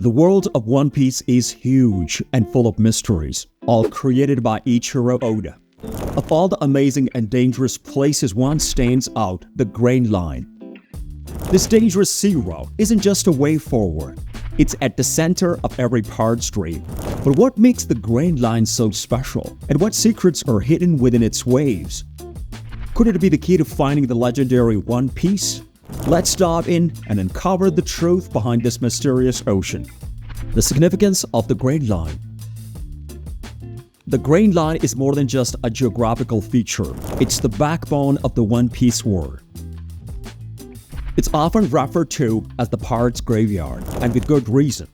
The world of One Piece is huge and full of mysteries, all created by Eiichiro Oda. Of all the amazing and dangerous places, one stands out: the Grain Line. This dangerous sea route isn't just a way forward, it's at the center of every pirate stream. But what makes the Grain Line so special, and what secrets are hidden within its waves? Could it be the key to finding the legendary One Piece? Let's dive in and uncover the truth behind this mysterious ocean. The significance of the Grain Line. The Grain Line is more than just a geographical feature. It's the backbone of the One Piece world. It's often referred to as the pirate's graveyard, and with good reason.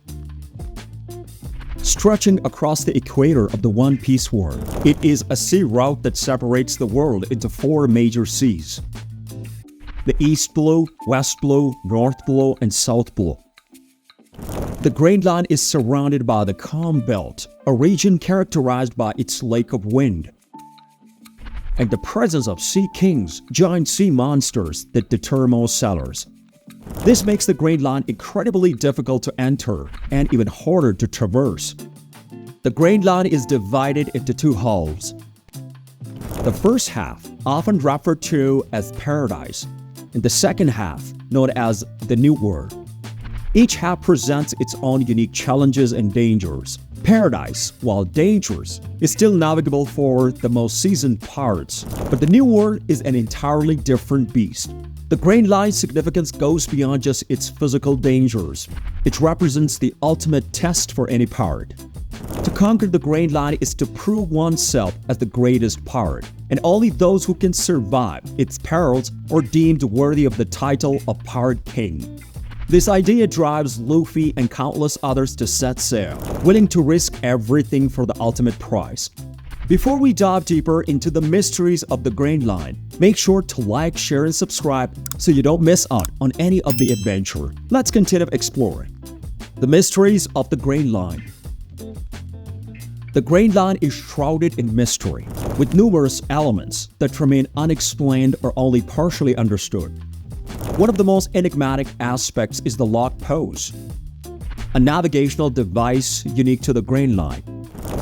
Stretching across the equator of the One Piece world, it is a sea route that separates the world into four major seas: the East Blue, West Blue, North Blue, and South Blue. The Grain Line is surrounded by the Calm Belt, a region characterized by its lake of wind, and the presence of sea kings, giant sea monsters that deter most sailors. This makes the Grain Line incredibly difficult to enter and even harder to traverse. The Grain Line is divided into two halves. The first half, often referred to as Paradise, and the second half, known as the New World. Each half presents its own unique challenges and dangers. Paradise, while dangerous, is still navigable for the most seasoned pirates, but the New World is an entirely different beast. The Grain Line's significance goes beyond just its physical dangers. It represents the ultimate test for any pirate. To conquer the Grain Line is to prove oneself as the greatest pirate, and only those who can survive its perils are deemed worthy of the title of Pirate King. This idea drives Luffy and countless others to set sail, willing to risk everything for the ultimate prize. Before we dive deeper into the mysteries of the Grain Line, make sure to like, share, and subscribe so you don't miss out on any of the adventure. Let's continue exploring. The mysteries of the Grain Line. The Grain Line is shrouded in mystery, with numerous elements that remain unexplained or only partially understood. One of the most enigmatic aspects is the log pose, a navigational device unique to the Grain Line.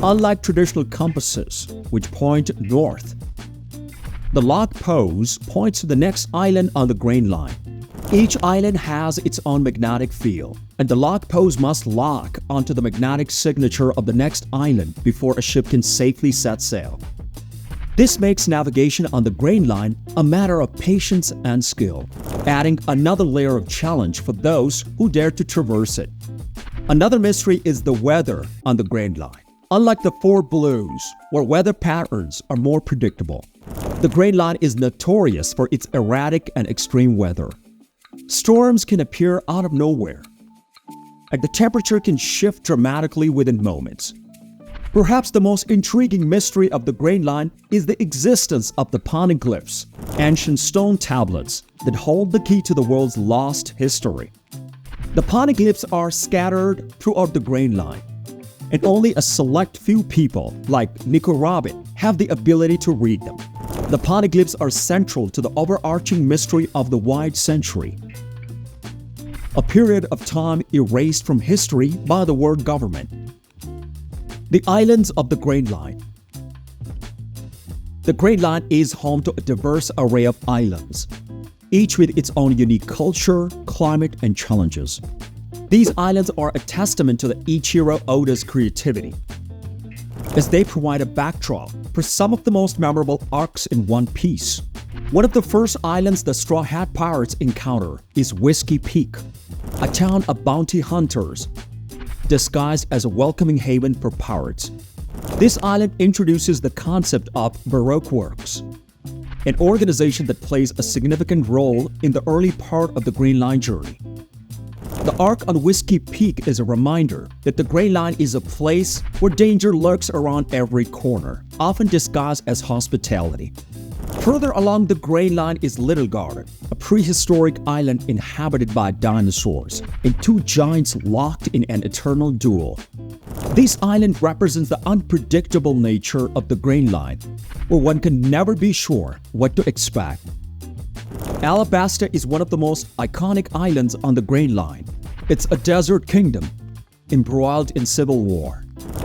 Unlike traditional compasses, which point north, the log pose points to the next island on the Grain Line. Each island has its own magnetic field, and the log pose must lock onto the magnetic signature of the next island before a ship can safely set sail. This makes navigation on the Grain Line a matter of patience and skill, adding another layer of challenge for those who dare to traverse it. Another mystery is the weather on the Grain Line. Unlike the Four Blues, where weather patterns are more predictable, the Grain Line is notorious for its erratic and extreme weather. Storms can appear out of nowhere, and the temperature can shift dramatically within moments. Perhaps the most intriguing mystery of the Grain Line is the existence of the poneglyphs, ancient stone tablets that hold the key to the world's lost history. The poneglyphs are scattered throughout the Grain Line, and only a select few people, like Nico Robin, have the ability to read them. The poneglyphs are central to the overarching mystery of the Wide Century, a period of time erased from history by the world government. The islands of the Grain Line. The Grain Line is home to a diverse array of islands, each with its own unique culture, climate, and challenges. These islands are a testament to the Eiichiro Oda's creativity, as they provide a backdrop for some of the most memorable arcs in One Piece. One of the first islands the Straw Hat Pirates encounter is Whiskey Peak, a town of bounty hunters disguised as a welcoming haven for pirates. This island introduces the concept of Baroque Works, an organization that plays a significant role in the early part of the Grain Line journey. The arc on Whiskey Peak is a reminder that the Grain Line is a place where danger lurks around every corner, often disguised as hospitality. Further along the Grain Line is Little Garden, a prehistoric island inhabited by dinosaurs, and two giants locked in an eternal duel. This island represents the unpredictable nature of the Grain Line, where one can never be sure what to expect. Alabasta is one of the most iconic islands on the Grain Line. It's a desert kingdom, embroiled in civil war.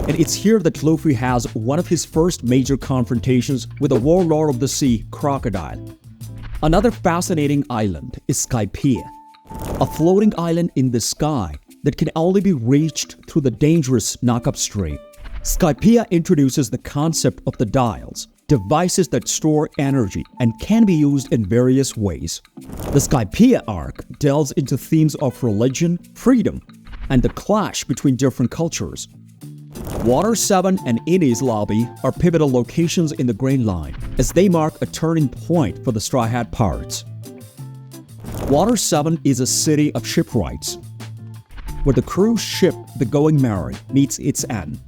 And it's here that Luffy has one of his first major confrontations with the warlord of the sea, Crocodile. Another fascinating island is Skypiea, a floating island in the sky that can only be reached through the dangerous Nakab Strait. Skypiea introduces the concept of the dials, devices that store energy and can be used in various ways. The Skypiea arc delves into themes of religion, freedom, and the clash between different cultures. Water 7 and Enies Lobby are pivotal locations in the Grain Line, as they mark a turning point for the Straw Hat Pirates. Water 7 is a city of shipwrights, where the cruise ship The Going Merry meets its end.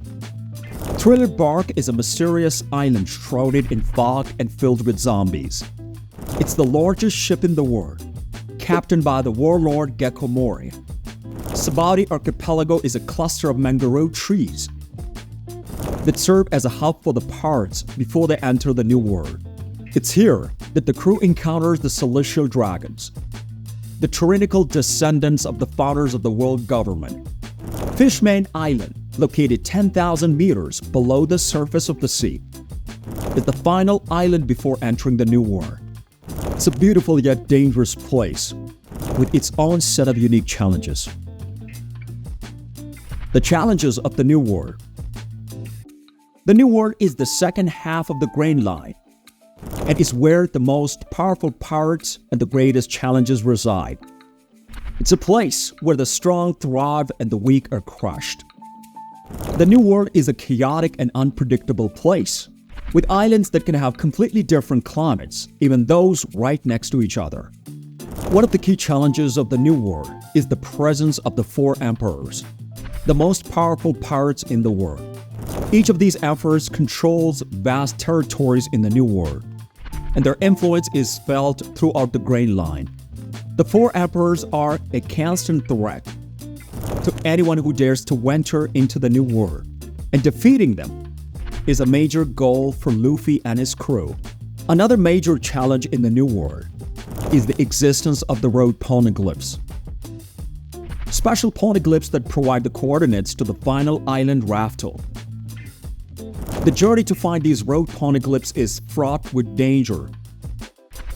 Thriller Bark is a mysterious island shrouded in fog and filled with zombies. It's the largest ship in the world, captained by the warlord Gecko Moria. Sabaody Archipelago is a cluster of mangrove trees that serve as a hub for the pirates before they enter the New World. It's here that the crew encounters the Celestial Dragons, the tyrannical descendants of the founders of the world government. Fishman Island, located 10,000 meters below the surface of the sea, is the final island before entering the New World. It's a beautiful yet dangerous place, with its own set of unique challenges. The challenges of the New World. The New World is the second half of the Grain Line, and is where the most powerful pirates and the greatest challenges reside. It's a place where the strong thrive and the weak are crushed. The New World is a chaotic and unpredictable place, with islands that can have completely different climates, even those right next to each other. One of the key challenges of the New World is the presence of the 4 emperors, the most powerful pirates in the world. Each of these emperors controls vast territories in the New World, and their influence is felt throughout the Grain Line. The 4 emperors are a constant threat to anyone who dares to venture into the New World, and defeating them is a major goal for Luffy and his crew. Another major challenge in the New World is the existence of the road poneglyphs. Special poneglyphs that provide the coordinates to the final island Raftel. The journey to find these road poneglyphs is fraught with danger,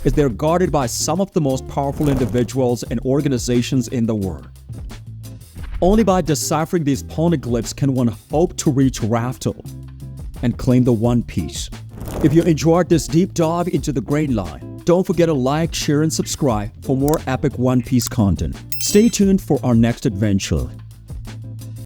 as they're guarded by some of the most powerful individuals and organizations in the world. Only by deciphering these poneglyphs can one hope to reach Raftel and claim the One Piece. If you enjoyed this deep dive into the Grain Line, don't forget to like, share, and subscribe for more epic One Piece content. Stay tuned for our next adventure.